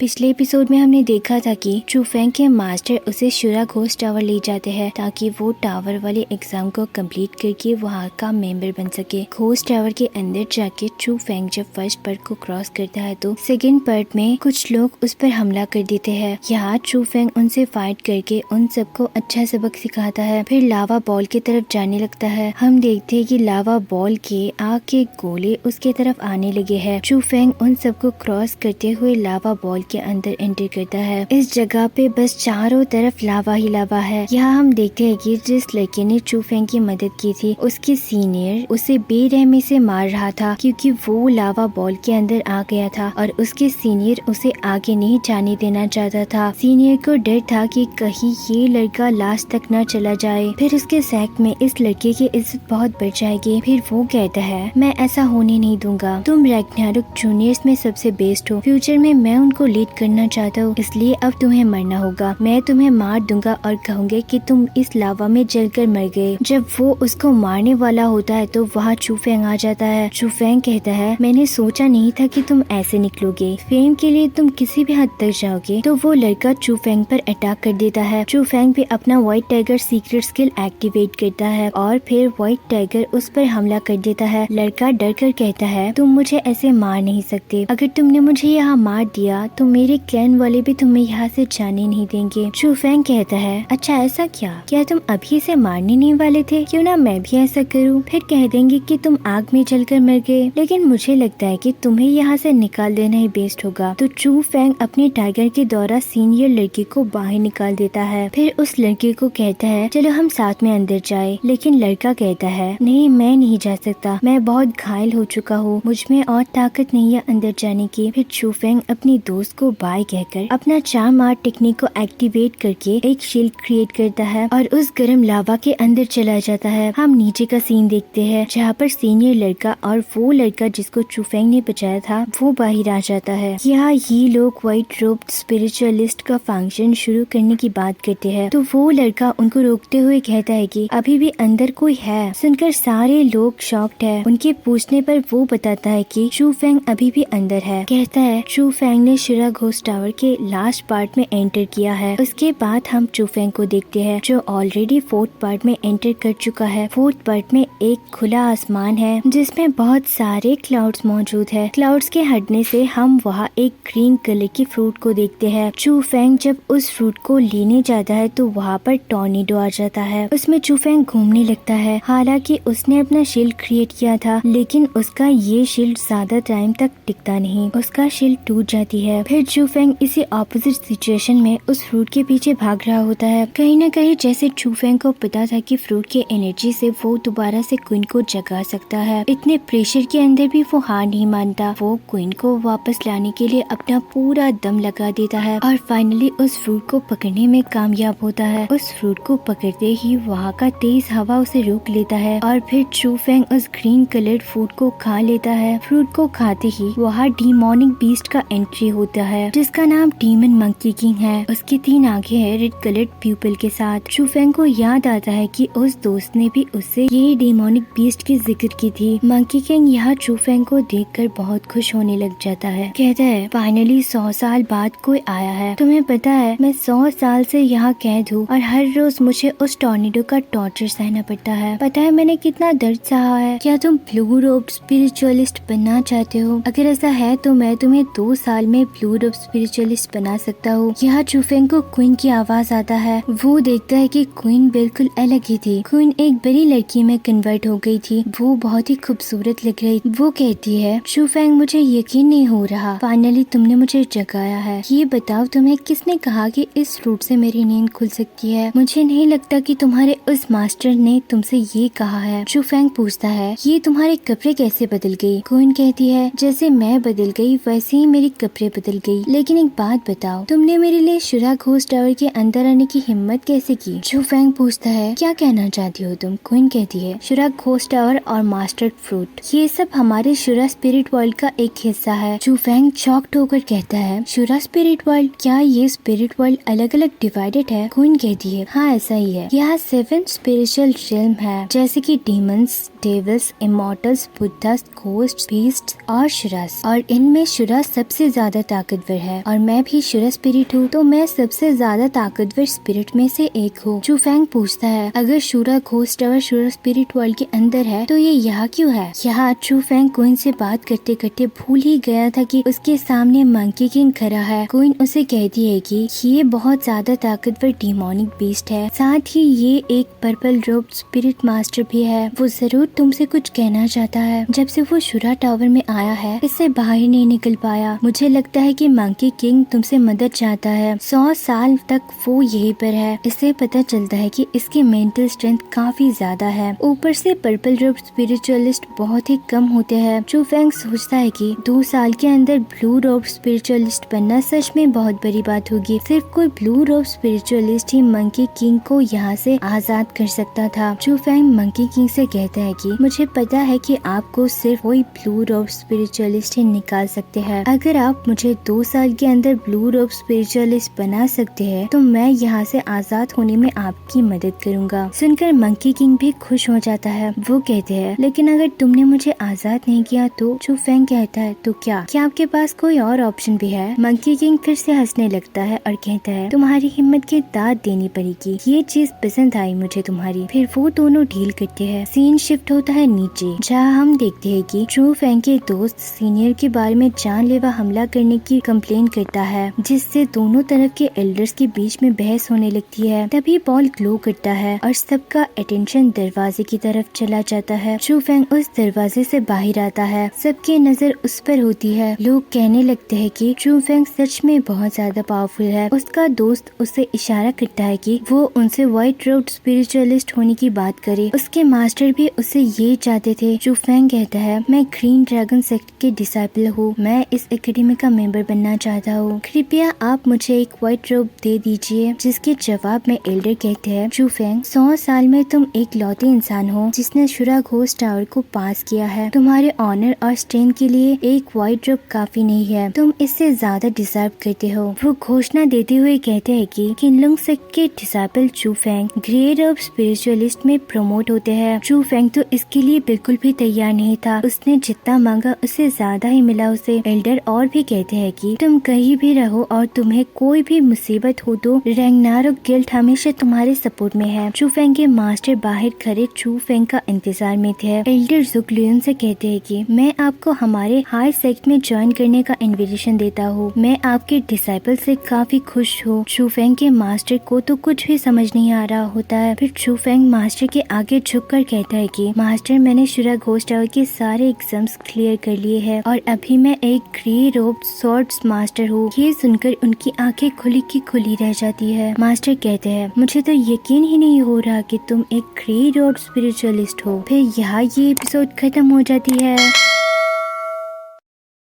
पिछले एपिसोड में हमने देखा था कि चू फेंग के मास्टर उसे शुरा घोस्ट टावर ले जाते हैं ताकि वो टावर वाले एग्जाम को कंप्लीट करके वहाँ का मेंबर बन सके। घोस्ट टावर के अंदर जाके चू फेंग जब फर्स्ट पर्ट को क्रॉस करता है तो सेकंड पर्ट में कुछ लोग उस पर हमला कर देते हैं। यहाँ चू फेंग उनसे फाइट करके उन सबको अच्छा सबक सिखाता है, फिर लावा बॉल की तरफ जाने लगता है। हम देखते हैं कि लावा बॉल के आग के गोले उसके तरफ आने लगे हैं। चू फेंग उन सबको क्रॉस करते हुए लावा बॉल के अंदर एंटर करता है। इस जगह पे बस चारों तरफ लावा ही लावा है। यहाँ हम देखते हैं कि जिस लड़के ने चू फेंग की मदद की थी उसके सीनियर उसे बेरहमी से मार रहा था क्योंकि वो लावा बॉल के अंदर आ गया था और उसके सीनियर उसे आगे नहीं जाने देना चाहता था। सीनियर को डर था कि कहीं ये लड़का लास्ट तक न चला जाए। फिर उसके सैक में इस लड़के की इज्जत बहुत बढ़ जाएगी। फिर वो कहता है, मैं ऐसा होने नहीं दूंगा, तुम रैग्नारोक जूनियर्स में सबसे बेस्ट हो, फ्यूचर में मैं उनको लीड करना चाहता हूँ, इसलिए अब तुम्हें मरना होगा। मैं तुम्हें मार दूंगा और कहूँगा कि तुम इस लावा में जलकर मर गए। जब वो उसको मारने वाला होता है तो वहाँ चू फेंग आ जाता है। चू फेंग कहता है, मैंने सोचा नहीं था कि तुम ऐसे निकलोगे, फेम के लिए तुम किसी भी हद तक जाओगे। तो वो लड़का चू फेंग पर अटैक कर देता है। चू फेंग भी अपना white tiger secret skill activate करता है और फिर व्हाइट टाइगर उस पर हमला कर देता है। लड़का डर कर कहता है, तुम मुझे ऐसे मार नहीं सकते, अगर तुमने मुझे यहाँ मार दिया तो मेरे क्लैन वाले भी तुम्हें यहाँ से जाने नहीं देंगे। चू फेंग कहता है, अच्छा ऐसा क्या तुम अभी इसे मारने नहीं वाले थे? क्यों ना मैं भी ऐसा करूँ, फिर कह देंगे कि तुम आग में जलकर मर गए। लेकिन मुझे लगता है कि तुम्हें यहाँ से निकाल देना ही बेस्ट होगा। तो चू फेंग अपने टाइगर के द्वारा सीनियर लड़की को बाहर निकाल देता है। फिर उस लड़के को कहता है, चलो हम साथ में अंदर जाए। लेकिन लड़का कहता है, नहीं मैं नहीं जा सकता, मैं बहुत घायल हो चुका हूँ, मुझ में और ताकत नहीं है अंदर जाने की। फिर चू फेंग अपनी दोस्त को बाय कहकर अपना चार्म आर्ट टेक्निक को एक्टिवेट करके एक शील्ड क्रिएट करता है और उस गर्म लावा के अंदर चला जाता है। हम नीचे का सीन देखते हैं जहाँ पर सीनियर लड़का और वो लड़का जिसको चू फेंग ने बचाया था वो बाहर आ जाता है। यहाँ ये लोग व्हाइट रोब स्पिरिचुअलिस्ट का फंक्शन शुरू करने की बात करते हैं तो वो लड़का उनको रोकते हुए कहता है कि अभी भी अंदर कोई है। सुनकर सारे लोग शॉक्ड है। उनके पूछने पर वो बताता है कि चू फेंग अभी भी अंदर है। कहता है, चू फेंग ने शुरा घोस्ट टावर के लास्ट पार्ट में एंटर किया है। उसके बाद हम चू फेंग को देखते हैं जो ऑलरेडी फोर्थ पार्ट में एंटर कर चुका है। फोर्थ पार्ट में एक खुला आसमान है जिसमें बहुत सारे क्लाउड्स मौजूद है। क्लाउड्स के हटने से हम वहाँ एक ग्रीन कलर की फ्रूट को देखते हैं। चू फेंग जब उस फ्रूट को लेने जाता है तो वहाँ पर टॉर्नेडो आ जाता है। उसमें चू फेंग घूमने लगता है। हालांकि उसने अपना शील्ड क्रिएट किया था लेकिन उसका ये शील्ड ज्यादा टाइम तक टिकता नहीं, उसका शील्ड टूट जाती है। फिर चू फेंग इसी ऑपोजिट सिचुएशन में उस फ्रूट के पीछे भाग रहा होता है। कहीं न कहीं जैसे चू फेंग को पता था कि फ्रूट के एनर्जी से वो दोबारा से क्वीन को जगा सकता है। इतने प्रेशर के अंदर भी वो हार नहीं मानता। वो क्वीन को वापस लाने के लिए अपना पूरा दम लगा देता है और फाइनली उस फ्रूट को पकड़ने में कामयाब होता है। उस फ्रूट को पकड़ते ही वहाँ का तेज हवा उसे रोक लेता है और फिर चू फेंग उस ग्रीन कलर्ड फ्रूट को खा लेता है। फ्रूट को खाते ही वहाँ डीमोनिक बीस्ट का एंट्री होता है जिसका नाम डीमन मंकी किंग है। उसकी 3 आंखें हैं रेड कलर्ड प्यूपिल के साथ। चू फेंग को याद आता है कि उस दोस्त ने भी उससे यही डीमोनिक बीस्ट की जिक्र की थी। मंकी किंग यहाँ चू फेंग को देखकर बहुत खुश होने लग जाता है। कहता है, फाइनली 100 साल बाद कोई आया है। तुम्हें पता है मैं 100 साल से यहाँ कैद हूँ और हर रोज मुझे उस टॉर्नेडो का टॉर्चर सहना पड़ता है। पता है मैंने कितना दर्द सहा है। क्या तुम ब्लू रोब स्पिरिचुअलिस्ट बनना चाहते हो? अगर ऐसा है तो मैं तुम्हें 2 साल में ब्लू रोब स्पिरिचुअलिस्ट बना सकता हूँ। यहाँ चू फेंग को क्वीन की आवाज आता है। वो देखता है कि क्वीन बिल्कुल अलग ही थी। क्वीन एक बड़ी लड़की में कन्वर्ट हो गई थी। वो बहुत ही खूबसूरत लग रही। वो कहती है, चू फेंग मुझे यकीन नहीं हो रहा, फाइनली तुमने मुझे जगाया है। ये बताओ तुम्हें किसने कहा कि इस फ्रूट से मेरी नींद खुल सकती है? मुझे नहीं लगता कि तुम्हारे उस मास्टर ने तुमसे ये कहा है। चू फेंग पूछता है, ये तुम्हारे कपड़े कैसे बदल गई? क्वीन कहती है, जैसे मैं बदल गई वैसे ही मेरी कपड़े बदल गई। लेकिन एक बात बताओ, तुमने मेरे लिए शुरा घोस्ट टावर के अंदर आने की हिम्मत कैसे की? चू फेंग पूछता है, क्या कहना चाहती हो तुम? क्वीन कहती है, शुरा घोस्ट टावर और मास्टर्ड फ्रूट ये सब हमारे शुरा स्पिरिट वर्ल्ड का एक हिस्सा है। चू फेंग शॉक्ड होकर कहता है, शुरा स्पिरिट वर्ल्ड? क्या ये स्पिरिट वर्ल्ड अलग अलग डिवाइडेड है? क्वीन कहती है, हाँ ऐसा ही है। यहाँ 7 स्पिरिचुअल रियल्म है जैसे कि demons, devils, immortals, Buddhas, ghost, beast और शुरास, और इनमें शुरा सबसे ज्यादा ताकत ताकतवर है और मैं भी शुरा स्पिरिट हूँ, तो मैं सबसे ज्यादा ताकतवर स्पिरिट में से एक हूँ। चू फेंग पूछता है, अगर शुरा घोस्ट टावर शुरा स्पिरिट वर्ल्ड के अंदर है तो ये यहाँ क्यों है? यहाँ चू फेंग क्वीन से बात करते करते भूल ही गया था कि उसके सामने मंकी किंग खड़ा है। क्वीन उसे कहती है कि ये बहुत ज्यादा ताकतवर डिमोनिक बीस्ट है, साथ ही ये एक पर्पल रोब स्पिरिट मास्टर भी है। वो जरूर तुमसे कुछ कहना चाहता है। जब से वो शुरा टावर में आया है इससे बाहर नहीं निकल पाया। मुझे लगता है कि मंकी किंग तुमसे मदद चाहता है। 100 साल तक वो यहीं पर है। इससे पता चलता है कि इसकी मेंटल स्ट्रेंथ काफी ज्यादा है। ऊपर से पर्पल रोब स्पिरिचुअलिस्ट बहुत ही कम होते हैं। चू फेंग सोचता है कि 2 साल के अंदर ब्लू रोब स्पिरिचुअलिस्ट बनना सच में बहुत बड़ी बात होगी। सिर्फ कोई ब्लू रोब स्पिरिचुअलिस्ट ही मंकी किंग को यहाँ से आजाद कर सकता था। चू फेंग मंकी किंग से कहता है कि मुझे पता है कि आपको सिर्फ वही ब्लू रोब स्पिरिचुअलिस्ट ही निकाल सकते हैं। अगर आप मुझे 2 साल के अंदर ब्लू रोब स्पिरिचुअलिस्ट बना सकते हैं तो मैं यहाँ से आजाद होने में आपकी मदद करूँगा। सुनकर मंकी किंग भी खुश हो जाता है। वो कहते हैं, लेकिन अगर तुमने मुझे आजाद नहीं किया तो? चू फेंग कहता है, तो क्या आपके पास कोई और ऑप्शन भी है? मंकी किंग फिर से हंसने लगता है और कहता है, तुम्हारी हिम्मत की दाद देनी पड़ेगी। ये चीज पसंद आई मुझे तुम्हारी। फिर वो दोनों डील करते हैं। सीन शिफ्ट होता है नीचे, जहाँ हम देखते हैं कि चू फेंग के दोस्त सीनियर के बारे में जानलेवा हमला करने की कंप्लेन करता है, जिससे दोनों तरफ के एल्डर्स के बीच में बहस होने लगती है। तभी बॉल ग्लो करता है और सबका अटेंशन दरवाजे की तरफ चला जाता है। चू फेंग उस दरवाजे से बाहर आता है। सबकी नजर उस पर होती है। लोग कहने लगते हैं कि चू फेंग सच में बहुत ज्यादा पावरफुल है। उसका दोस्त उसे इशारा करता है कि वो उनसे व्हाइट रोड स्पिरिचुअलिस्ट होने की बात करे। उसके मास्टर भी उसे ये चाहते थे। चू फेंग कहता है, मैं ग्रीन ड्रैगन सेक्ट के डिसाइपल हूँ। मैं इस एकेडमी का मेंबर बनना चाहता हूँ। कृपया आप मुझे एक व्हाइट रोब दे दीजिए। जिसके जवाब में एल्डर कहते हैं, चू फेंग, 100 साल में तुम एक लौते इंसान हो जिसने शुरा घोस्ट टावर को पास किया है। तुम्हारे ऑनर और स्ट्रेंथ के लिए एक व्हाइट रोब काफी नहीं है। तुम इससे ज्यादा डिजर्व करते हो। वो घोषणा देते हुए कहते हैं कि किनलुंग सेक्ट के डिसाइपल चू फेंग ग्रे रोब स्पिरिचुअलिस्ट में प्रमोट होते हैं। चू फेंग तो इसके लिए बिल्कुल भी तैयार नहीं था। उसने जितना मांगा उससे ज्यादा ही मिला उसे। एल्डर और भी कहते हैं कि तुम कहीं भी रहो और तुम्हें कोई भी मुसीबत हो तो रैग्नारोक गिल्ड हमेशा तुम्हारे सपोर्ट में है। चू फेंग के मास्टर बाहर खड़े चू फेंग का इंतजार में थे। एल्डर जुगलियन से कहते हैं कि मैं आपको हमारे हाई सेक्ट में ज्वाइन करने का इनविटेशन देता हूँ। मैं आपके डिसाइपल से काफी खुश हूँ। चू फेंग के मास्टर को तो कुछ भी समझ नहीं आ रहा होता है। फिर चू फेंग मास्टर के आगे झुककर कहता है कि मास्टर, मैंने शुरा घोस्ट टावर के सारे एग्जाम्स क्लियर कर लिए हैं और अभी मैं एक ग्रे रोब स्वॉर्ड्स मास्टर हूँ। ये सुनकर उनकी आंखें खुली की खुली रह जाती है। मास्टर कहते हैं, मुझे तो यकीन ही नहीं हो रहा कि तुम एक ग्रे रोब स्पिरिचुअलिस्ट हो। फिर यहाँ ये एपिसोड खत्म हो जाती है।